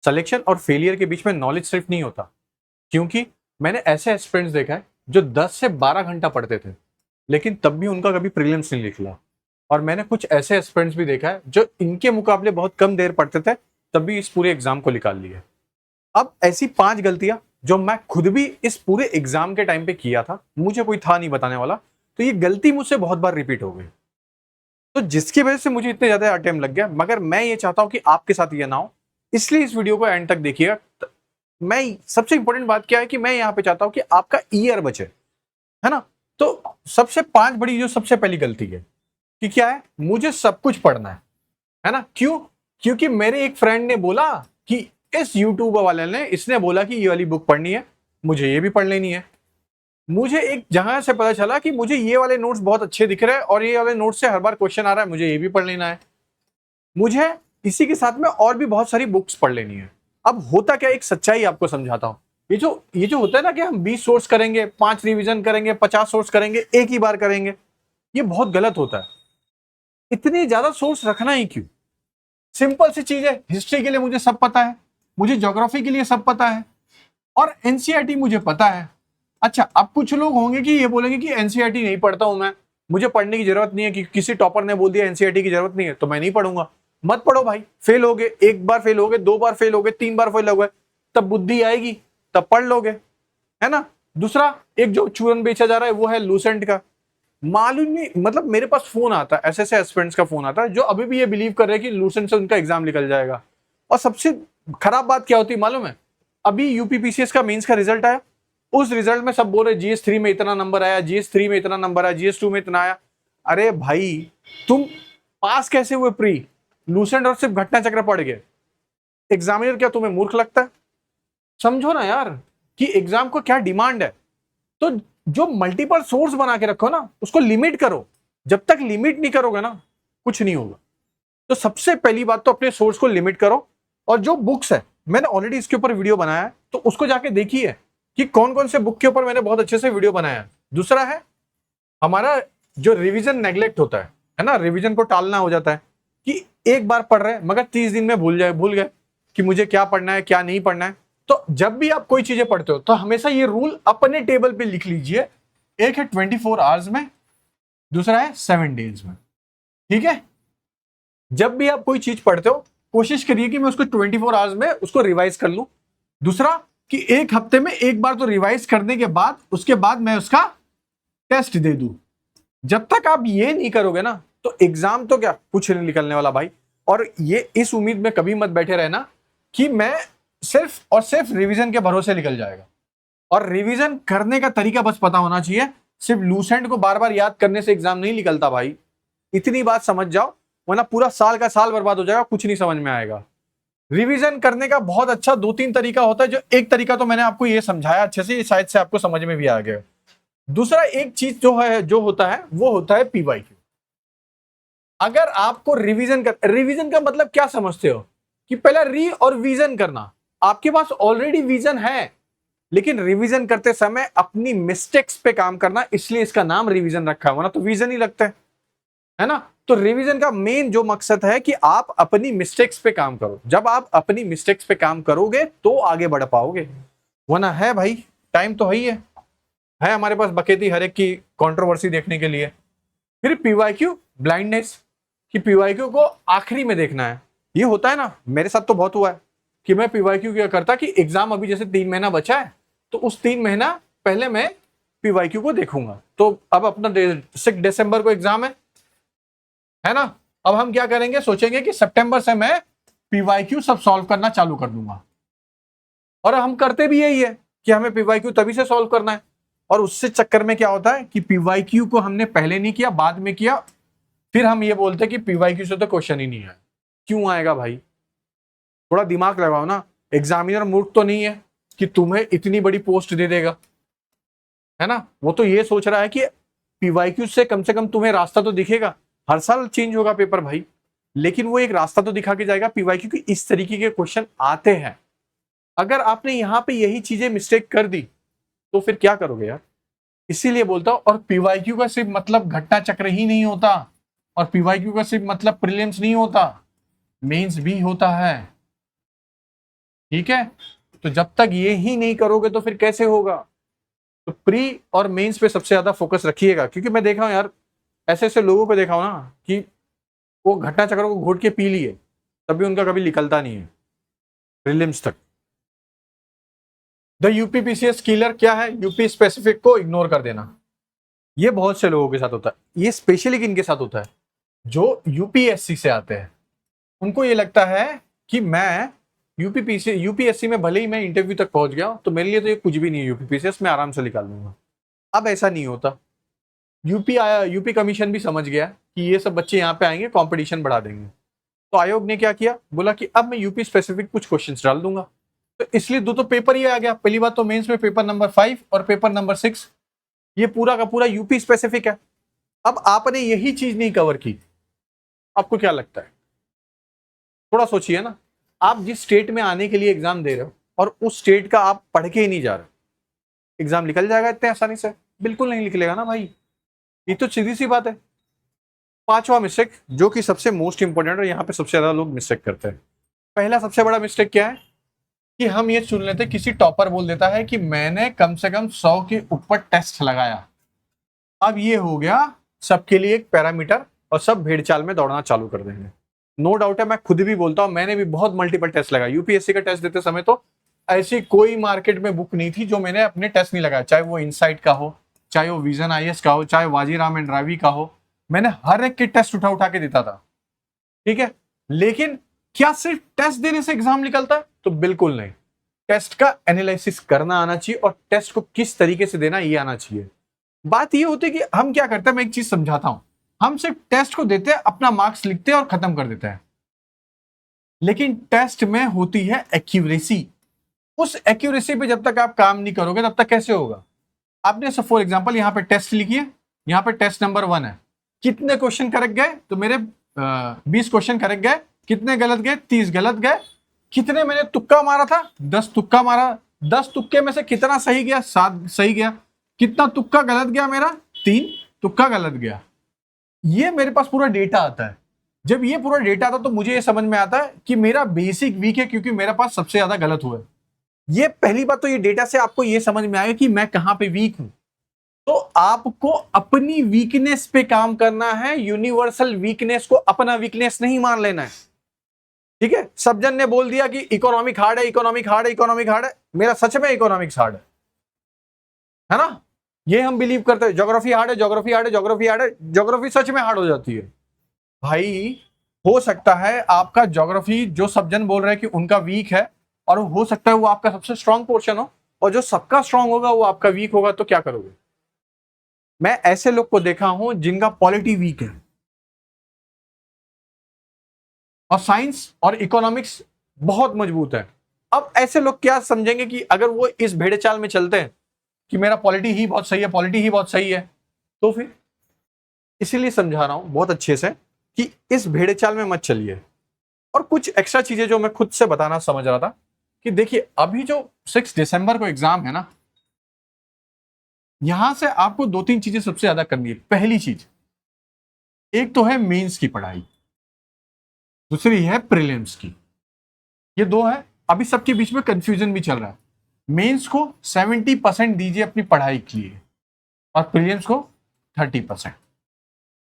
Selection और failure के बीच में नॉलेज सिर्फ नहीं होता, क्योंकि मैंने ऐसे एस्पिरेंट्स देखा है जो 10 से 12 घंटा पढ़ते थे लेकिन तब भी उनका कभी प्रीलिम्स नहीं निकला। और मैंने कुछ ऐसे एस्पिरेंट्स भी देखा है जो इनके मुकाबले बहुत कम देर पढ़ते थे तब भी इस पूरे एग्जाम को निकाल लिए। अब ऐसी 5 गलतियां जो मैं खुद भी इस पूरे एग्जाम के टाइम पे किया था, मुझे कोई था नहीं बताने वाला, तो ये गलती मुझसे बहुत बार रिपीट हो गई, तो जिसकी वजह से मुझे इतने ज्यादा टाइम लग गया। मगर मैं ये चाहता हूं कि आपके साथ ये ना हो, इसलिए इस वीडियो को एंड तक देखिएगा। मैं सबसे इंपॉर्टेंट बात क्या है कि मैं यहाँ पे चाहता हूं कि आपका ईयर बचे, है ना। तो सबसे 5 बड़ी जो सबसे पहली गलती है कि क्या है, मुझे सब कुछ पढ़ना है ना। क्यों? क्योंकि मेरे एक फ्रेंड ने बोला कि इस यूट्यूब वाले ने, इसने बोला कि ये वाली बुक पढ़नी है, मुझे ये भी पढ़ लेनी है। मुझे एक जहां से पता चला कि मुझे ये वाले नोट्स बहुत अच्छे दिख रहे हैं और ये वाले नोट्स से हर बार क्वेश्चन आ रहा है, मुझे ये भी पढ़ लेना है। मुझे इसी के साथ में और भी बहुत सारी बुक्स पढ़ लेनी है। अब होता क्या, एक सच्चाई आपको समझाता हूं। ये जो होता है ना कि हम 20 सोर्स करेंगे, 5 रिवीजन करेंगे, 50 सोर्स करेंगे, एक ही बार करेंगे, ये बहुत गलत होता है। इतनी ज्यादा सोर्स रखना ही क्यों? सिंपल सी चीज है, हिस्ट्री के लिए मुझे सब पता है, मुझे ज्योग्राफी के लिए सब पता है और एनसीईआरटी मुझे पता है। अच्छा, अब कुछ लोग होंगे कि ये बोलेंगे कि एनसीईआरटी नहीं पढ़ता हूं मैं, मुझे पढ़ने की जरूरत नहीं है, कि किसी टॉपर ने बोल दिया एनसीईआरटी की जरूरत नहीं है तो मैं नहीं पढ़ूंगा। मत पढ़ो भाई, फेल हो गए, एक बार फेल हो गए, 2 बार फेल हो गए, 3 बार फेल हो गए, तब बुद्धि आएगी, तब पढ़ लोगे, है ना। दूसरा, एक जो चूरन बेचा जा रहा है वो है लूसेंट का। मालूम नहीं, मतलब मेरे पास फोन आता है, ऐसे ऐसे एस्पिरेंट्स का फोन आता है जो अभी भी ये बिलीव कर रहे हैं कि लूसेंट से उनका एग्जाम निकल जाएगा। और सबसे खराब बात क्या होती है मालूम है, अभी यूपीपीसीएस का मेंस का रिजल्ट आया, उस रिजल्ट में सब बोल रहे जीएस 3 में इतना नंबर आया, जीएस 3 में इतना नंबर आया, जीएस 2 में इतना आया। अरे भाई, तुम पास कैसे हुए प्री? लूसेंट और सिर्फ घटना चक्र पढ़ गए। एग्जामिनर क्या तुम्हें मूर्ख लगता है? समझो ना यार कि एग्जाम को क्या डिमांड है। तो जो मल्टीपल सोर्स बना के रखो ना, उसको लिमिट करो। जब तक लिमिट नहीं करोगे ना, कुछ नहीं होगा। तो सबसे पहली बात तो अपने सोर्स को लिमिट करो। और जो बुक्स है, मैंने ऑलरेडी इसके ऊपर वीडियो बनाया है, तो उसको जाके देखिए कि कौन कौन से बुक के ऊपर मैंने बहुत अच्छे से वीडियो बनाया है। दूसरा है हमारा जो रिवीजन नेग्लेक्ट होता है ना, रिवीजन को टालना हो जाता है कि एक बार पढ़ रहे मगर 30 दिन में भूल गए कि मुझे क्या पढ़ना है क्या नहीं पढ़ना है। तो जब भी आप कोई चीजें पढ़ते हो तो हमेशा ये रूल अपने टेबल पे लिख लीजिए। एक है 24 आवर्स में, दूसरा है 7 डेज में। ठीक है, जब भी आप कोई चीज पढ़ते हो कोशिश करिए कि मैं उसको 24 आवर्स में उसको रिवाइज कर लूं। दूसरा कि एक हफ्ते में एक बार तो रिवाइज करने के बाद उसके बाद मैं उसका टेस्ट दे दूं। जब तक आप ये नहीं करोगे ना, तो एग्जाम तो क्या कुछ नहीं निकलने वाला भाई। और ये इस उम्मीद में कभी मत बैठे रहना कि मैं सिर्फ और सिर्फ रिवीजन के भरोसे निकल जाएगा। और रिवीजन करने का तरीका बस पता होना चाहिए। सिर्फ लूसेंट को बार बार याद करने से एग्जाम नहीं निकलता भाई, इतनी बात समझ जाओ, वरना पूरा साल का साल बर्बाद हो जाएगा, कुछ नहीं समझ में आएगा। रिवीजन करने का बहुत अच्छा 2-3 तरीका होता है। जो एक तरीका तो मैंने आपको ये समझाया अच्छे से, शायद से आपको समझ में भी आ गया। दूसरा एक चीज जो होता है वो होता है पीवाईक्यू। अगर आपको रिवीजन का मतलब क्या समझते हो कि पहला री और विजन करना। आपके पास ऑलरेडी विजन है, लेकिन रिवीजन करते समय अपनी मिस्टेक्स पे काम करना, इसलिए इसका नाम रिवीजन रखा हुआ ना, तो विजन ही लगता है ना। तो रिवीजन का मेन जो मकसद है कि आप अपनी मिस्टेक्स पे काम करो। जब आप अपनी मिस्टेक्स पे काम करोगे तो आगे बढ़ पाओगे, वरना है भाई टाइम तो है हमारे पास बकेती हर एक की कंट्रोवर्सी देखने के लिए। फिर पीवाईक्यू ब्लाइंडनेस, कि पीवाईक्यू को आखिरी में देखना है। ये होता है ना, मेरे साथ तो बहुत हुआ है कि मैं पीवाईक्यू क्या करता कि एग्जाम अभी जैसे 3 महीना बचा है, तो उस 3 महीना पहले मैं पीवाईक्यू को देखूंगा। तो अब अपना 6 दिसंबर को एग्जाम है ना। अब हम क्या करेंगे, सोचेंगे कि सितंबर से मैं पीवाईक्यू सब सॉल्व करना चालू कर दूंगा। और हम करते भी यही है कि हमें पीवाईक्यू तभी से सॉल्व करना है। और उससे चक्कर में क्या होता है कि पीवाईक्यू को हमने पहले नहीं किया, बाद में किया, फिर हम ये बोलते हैं कि पीवाईक्यू से तो क्वेश्चन ही नहीं आया। क्यों आएगा भाई? थोड़ा दिमाग लगाओ ना। एग्जामिनर मूर्ख तो नहीं है कि तुम्हें इतनी बड़ी पोस्ट दे देगा, है ना। वो तो ये सोच रहा है कि पीवाईक्यू से कम तुम्हें रास्ता तो दिखेगा। हर साल चेंज होगा पेपर भाई, लेकिन वो एक रास्ता तो दिखा के जाएगा पीवाईक्यू की इस तरीके के क्वेश्चन आते हैं। अगर आपने यहां पे यही चीजें मिस्टेक कर दी तो फिर क्या करोगे यार। इसीलिए बोलता हूं। और पीवाईक्यू का सिर्फ मतलब घटना चक्र ही नहीं होता, और पीवाईक्यू का सिर्फ मतलब प्रीलिम्स नहीं होता, मेंस भी होता है। ठीक है, तो जब तक ये ही नहीं करोगे तो फिर कैसे होगा। तो प्री और मेंस पे सबसे ज्यादा फोकस रखिएगा, क्योंकि मैं देखा हूं यार, ऐसे ऐसे लोगों को देखा हूं ना कि वो घटना चक्र को घोट के पी लिए, तभी उनका कभी निकलता नहीं है प्रीलिम्स तक। द यूपीपीसीएस किलर क्या है? यूपी स्पेसिफिक को इग्नोर कर देना। ये बहुत से लोगों के साथ होता है। ये स्पेशली किनके साथ होता है? जो यूपीएससी से आते हैं। उनको ये लगता है कि मैं यूपीएससी में भले ही मैं इंटरव्यू तक पहुंच गया तो मेरे लिए तो ये कुछ भी नहीं है, यूपीपीसीएस में आराम से निकाल लूंगा। अब ऐसा नहीं होता। यूपी कमीशन भी समझ गया कि ये सब बच्चे यहाँ पे आएंगे, कंपटीशन बढ़ा देंगे। तो आयोग ने क्या किया, बोला कि अब मैं यूपी स्पेसिफिक कुछ क्वेश्चंस डाल दूंगा। तो इसलिए दो तो पेपर ही आ गया। पहली बात तो मेंस में पेपर नंबर 5 और पेपर नंबर 6 ये पूरा का पूरा यूपी स्पेसिफिक है। अब आपने यही चीज नहीं कवर की, आपको क्या लगता है? थोड़ा सोचिए ना, आप जिस स्टेट में आने के लिए एग्जाम दे रहे हो और उस स्टेट का आप पढ़ के ही नहीं जा रहे, एग्जाम निकल जाएगा इतने आसानी से? बिल्कुल नहीं निकलेगा ना भाई, ये तो सीधी सी बात है। पांचवा मिस्टेक, जो कि सबसे मोस्ट इंपॉर्टेंट और यहाँ पे सबसे ज्यादा लोग मिस्टेक करते हैं। पहला सबसे बड़ा मिस्टेक क्या है कि हम ये चुन लेते, किसी टॉपर बोल देता है कि मैंने कम से कम 100 के ऊपर टेस्ट लगाया। अब ये हो गया सबके लिए एक पैरामीटर और सब भेड़ चाल में दौड़ना चालू कर देंगे। नो डाउट है, मैं खुद भी बोलता हूं, मैंने भी बहुत मल्टीपल टेस्ट लगाया। यूपीएससी का टेस्ट देते समय तो ऐसी कोई मार्केट में बुक नहीं थी जो मैंने अपने टेस्ट नहीं लगाया, चाहे वो इनसाइट का हो, चाहे वो विजन आईएएस का हो, चाहे वाजीराम एंड रावी का हो। मैंने हर एक के टेस्ट उठा उठा के देता था, ठीक है। लेकिन क्या सिर्फ टेस्ट देने से एग्जाम निकलता है? तो बिल्कुल नहीं। टेस्ट का एनालिसिस करना आना चाहिए और टेस्ट को किस तरीके से देना ये आना चाहिए। बात ये होती है कि हम क्या करते हैं, मैं एक चीज समझाता हूं, हम सिर्फ टेस्ट को देते हैं, अपना मार्क्स लिखते हैं और खत्म कर देते हैं। लेकिन टेस्ट में होती है एक्यूरेसी। उस एक्यूरेसी पे जब तक आप काम नहीं करोगे तब तक कैसे होगा? आपने फॉर एग्जांपल यहाँ पे टेस्ट लिखिए, यहाँ पे टेस्ट नंबर 1 है, कितने क्वेश्चन करेक्ट गए? तो मेरे 20 क्वेश्चन करेक्ट गए। कितने गलत गए? 30 गलत गए। कितने मैंने तुक्का मारा था? 10 तुक्का मारा। 10 तुक्के में से कितना सही गया? 7 सही गया। कितना तुक्का गलत गया मेरा? 3 तुक्का गलत गया। ये मेरे पास पूरा डेटा आता है। जब ये पूरा डेटा आता है तो मुझे ये समझ में आता है कि मेरा बेसिक वीक है, क्योंकि मेरे पास सबसे ज्यादा गलत हुआ है। ये पहली बात तो, ये डेटा से आपको ये समझ में आएगा कि मैं कहां पे वीक हूं। तो आपको अपनी वीकनेस पे काम करना है, यूनिवर्सल वीकनेस को अपना वीकनेस नहीं मान लेना है, ठीक है। सब जन ने बोल दिया कि इकोनॉमिक हार्ड है, इकोनॉमिक हार्ड है, इकोनॉमिक हार्ड है। मेरा सच में इकोनॉमिक्स हार्ड है ना? ये हम बिलीव करते हैं। ज्योग्राफी हार्ड है, ज्योग्राफी हार्ड है, ज्योग्राफी हार्ड है। ज्योग्राफी सच में हार्ड हो जाती है भाई। हो सकता है आपका ज्योग्राफी, जो सब जन बोल रहे हैं कि उनका वीक है, और हो सकता है वो आपका सबसे स्ट्रांग पोर्शन हो, और जो सबका स्ट्रांग होगा वो आपका वीक होगा। तो क्या करोगे? मैं ऐसे लोग को देखा हूं जिनका पॉलिटी वीक है और साइंस और इकोनॉमिक्स बहुत मजबूत है। अब ऐसे लोग क्या समझेंगे कि अगर वो इस भेड़े चाल में चलते हैं कि मेरा पॉलिटी ही बहुत सही है, पॉलिटी ही बहुत सही है, तो फिर इसीलिए समझा रहा हूं बहुत अच्छे से कि इस भेड़े चाल में मत चलिए। और कुछ एक्स्ट्रा चीजें जो मैं खुद से बताना समझ रहा था कि देखिए, अभी जो 6 दिसंबर को एग्जाम है ना, यहां से आपको 2-3 चीजें सबसे ज्यादा करनी है। पहली चीज, एक तो है मेंस की पढ़ाई, दूसरी है प्रीलिम्स की। ये दो है। अभी सबके बीच में कंफ्यूजन भी चल रहा है। मेंस को 70% दीजिए अपनी पढ़ाई के लिए और प्रीलिम्स को 30%।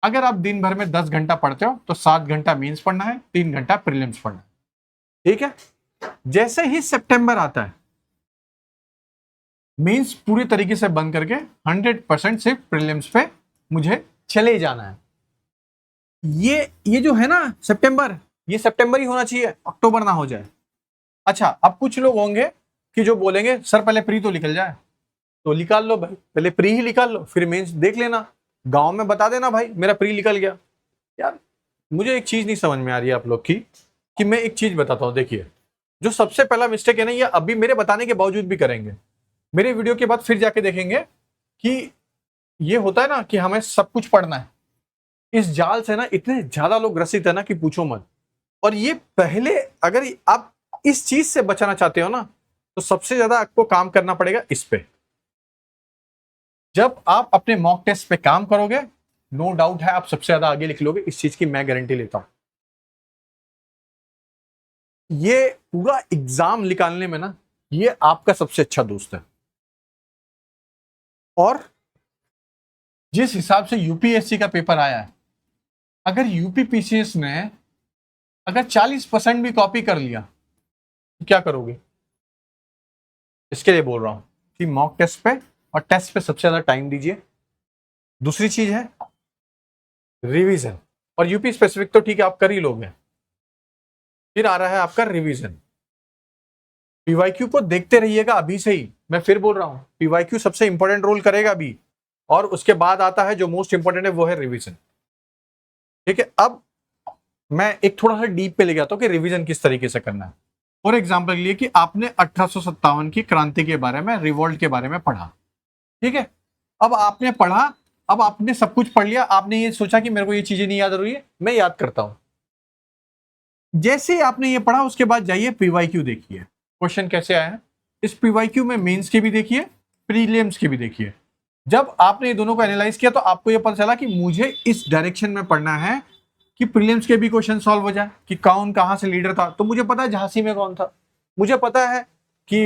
अगर आप दिन भर में 10 घंटा पढ़ते हो तो 7 घंटा मेंस पढ़ना है, 3 घंटा प्रीलिम्स पढ़ना है, ठीक है। जैसे ही सितंबर आता है, मेंस पूरी तरीके से बंद करके 100% सिर्फ प्रीलिम्स पे मुझे चले जाना है। ये जो है ना सितंबर, ये सितंबर ही होना चाहिए, अक्टूबर ना हो जाए। अच्छा, अब कुछ लोग होंगे कि जो बोलेंगे सर पहले प्री तो निकल जाए। तो निकाल लो भाई, पहले प्री ही निकाल लो, फिर मेंस देख लेना। गांव में बता देना भाई मेरा प्री निकल गया। यार मुझे एक चीज नहीं समझ में आ रही है आप लोग की, कि मैं एक चीज बताता हूं। देखिए, जो सबसे पहला मिस्टेक है ना, ये अभी मेरे बताने के बावजूद भी करेंगे, मेरे वीडियो के बाद फिर जाके देखेंगे कि ये होता है ना कि हमें सब कुछ पढ़ना है। इस जाल से ना इतने ज्यादा लोग ग्रसित है ना कि पूछो मत। और ये पहले, अगर आप इस चीज से बचाना चाहते हो ना, तो सबसे ज्यादा आपको काम करना पड़ेगा इस पे। जब आप अपने मॉक टेस्ट पे काम करोगे, नो डाउट है आप सबसे ज्यादा आगे निकलोगे, इस चीज की मैं गारंटी लेता हूं। ये पूरा एग्जाम निकालने में ना ये आपका सबसे अच्छा दोस्त है। और जिस हिसाब से यूपीएससी का पेपर आया है, अगर यूपीपीसीएस ने अगर 40% भी कॉपी कर लिया तो क्या करोगे? इसके लिए बोल रहा हूं कि मॉक टेस्ट पे और टेस्ट पे सबसे ज्यादा टाइम दीजिए। दूसरी चीज है रिवीजन, और यूपी स्पेसिफिक तो ठीक है आप कर ही लोगे, फिर आ रहा है आपका रिवीजन। पीवाईक्यू को देखते रहिएगा अभी से ही, मैं फिर बोल रहा हूं पीवाईक्यू सबसे इंपॉर्टेंट रोल करेगा अभी, और उसके बाद आता है जो मोस्ट इंपॉर्टेंट है वो है रिवीजन। ठीक है, अब मैं एक थोड़ा सा डीप पे ले गया था कि रिवीजन किस तरीके से करना है। फॉर एग्जाम्पल के लिए कि आपने 1857 की क्रांति के बारे में, रिवोल्ट के बारे में पढ़ा, ठीक है, अब आपने पढ़ा, अब आपने सब कुछ पढ़ लिया, आपने ये सोचा कि मेरे को ये चीजें नहीं याद रही है, मैं याद करता हूं। जैसे ही आपने ये पढ़ा उसके बाद जाइए पीवाईक्यू देखिए क्वेश्चन कैसे आया है। इस पीवाईक्यू में मेंस के भी देखिए, प्रीलिम्स के भी देखिए। जब आपने ये दोनों को एनालाइज किया तो आपको ये पता चला कि मुझे इस डायरेक्शन में पढ़ना है कि प्रीलिम्स के भी क्वेश्चन सॉल्व हो जाए कि कौन कहां से लीडर था। तो मुझे पता है झांसी में कौन था, मुझे पता है कि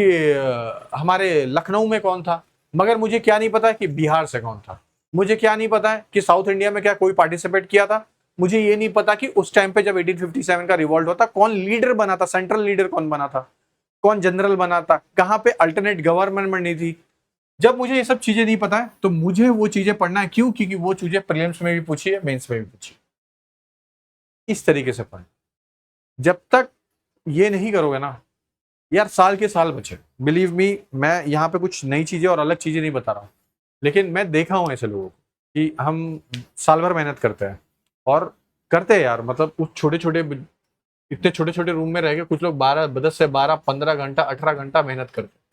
हमारे लखनऊ में कौन था, मगर मुझे क्या नहीं पता कि बिहार से कौन था, मुझे क्या नहीं पता है कि साउथ इंडिया में क्या कोई पार्टिसिपेट किया था, मुझे ये नहीं पता कि उस टाइम पे जब 1857 का रिवॉल्ट होता कौन लीडर बना था, सेंट्रल लीडर कौन बना था, कौन जनरल बना था, कहां पे अल्टरनेट गवर्नमेंट बनी थी। जब मुझे ये सब चीजें नहीं पता है तो मुझे वो चीजें पढ़ना है, क्यों? क्योंकि वो चीजें प्रीलिम्स में भी पूछी है, मेंस में भी पूछी है। इस तरीके से पढ़ें। जब तक ये नहीं करोगे ना यार, साल के साल बचे। बिलीव मी, मैं यहाँ पे कुछ नई चीजें और अलग चीजें नहीं बता रहा हूँ, लेकिन मैं देखा हूँ ऐसे लोगों को कि हम साल भर मेहनत करते हैं और करते हैं यार, मतलब उस छोटे छोटे, इतने छोटे छोटे रूम में रह के कुछ लोग 10 से 12, 15 घंटा, 18 घंटा मेहनत करते हैं,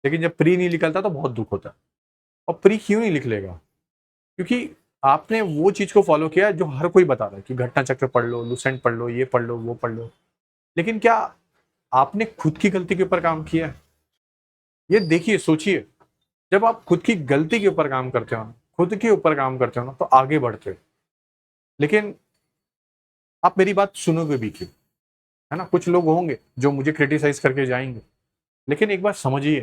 लेकिन जब प्री नहीं निकलता तो बहुत दुख होता है। और प्री क्यों नहीं निकलेगा? क्योंकि आपने वो चीज को फॉलो किया जो हर कोई बता रहा है कि घटना चक्र पढ़ लो, लुसेंट पढ़ लो, ये पढ़ लो, वो पढ़ लो, लेकिन क्या आपने खुद की गलती के ऊपर काम किया है? ये देखिए, सोचिए, जब आप खुद की गलती के ऊपर काम करते हो ना, खुद के ऊपर काम करते हो ना, तो आगे बढ़ते हो। लेकिन आप मेरी बात सुनोगे भी क्यों? है ना, कुछ लोग होंगे जो मुझे क्रिटिसाइज करके जाएंगे, लेकिन एक बार समझिए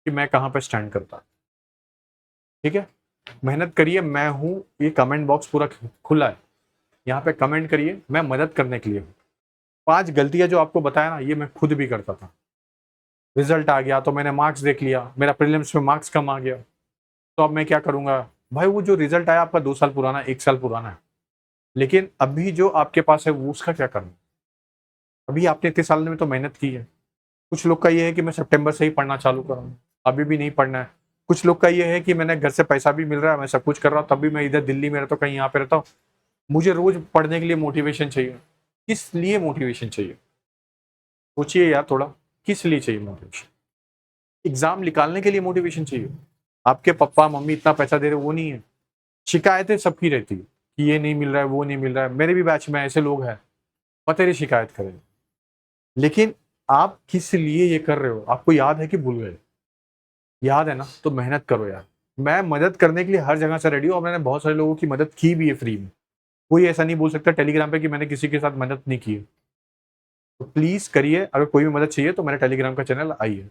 कि मैं कहां पे स्टैंड करता। ठीक है, मेहनत करिए, मैं हूं, ये कमेंट बॉक्स पूरा खुला है, यहाँ पे कमेंट करिए, मैं मदद करने के लिए हूँ। 5 गलतियां जो आपको बताया ना, ये मैं खुद भी करता था। रिजल्ट आ गया तो मैंने मार्क्स देख लिया, मेरा प्रीलिम्स में मार्क्स कम आ गया, तो अब मैं क्या करूंगा? भाई वो जो रिजल्ट आया आपका 2 साल पुराना, 1 साल पुराना है, लेकिन अभी जो आपके पास है वो उसका क्या करना? अभी आपने इतने साल में तो मेहनत की है। कुछ लोग का ये है कि मैं सितंबर से ही पढ़ना चालू करूँ, अभी भी नहीं पढ़ना है। कुछ लोग का ये है कि मैंने घर से पैसा भी मिल रहा है, मैं सब कुछ कर रहा हूँ, तब भी मैं इधर दिल्ली में रहता हूँ, कहीं यहाँ पे रहता हूँ, मुझे रोज पढ़ने के लिए मोटिवेशन चाहिए। किस लिए मोटिवेशन चाहिए? सोचिए यार थोड़ा, किस लिए चाहिए मोटिवेशन? एग्जाम निकालने के लिए मोटिवेशन चाहिए? आपके पापा मम्मी इतना पैसा दे रहे, वो नहीं है। शिकायतें सबकी रहती है कि ये नहीं मिल रहा है, वो नहीं मिल रहा है, मेरे भी बैच में ऐसे लोग हैं, बतेरी शिकायत करें, लेकिन आप किस लिए ये कर रहे हो? आपको याद है कि भूल गए? याद है ना, तो मेहनत करो यार। मैं मदद करने के लिए हर जगह से रेडी हूँ, और मैंने बहुत सारे लोगों की मदद की भी है फ्री में। कोई ऐसा नहीं बोल सकता टेलीग्राम पे कि मैंने किसी के साथ मदद नहीं की है। तो प्लीज करिए, अगर कोई भी मदद चाहिए तो मेरा टेलीग्राम का चैनल आइए,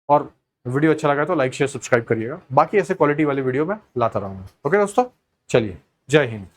और वीडियो अच्छा लगा तो लाइक शेयर सब्सक्राइब करिएगा। बाकी ऐसे क्वालिटी वाले वीडियो मैं लाता रहूंगा। ओके दोस्तों, चलिए, जय हिंद।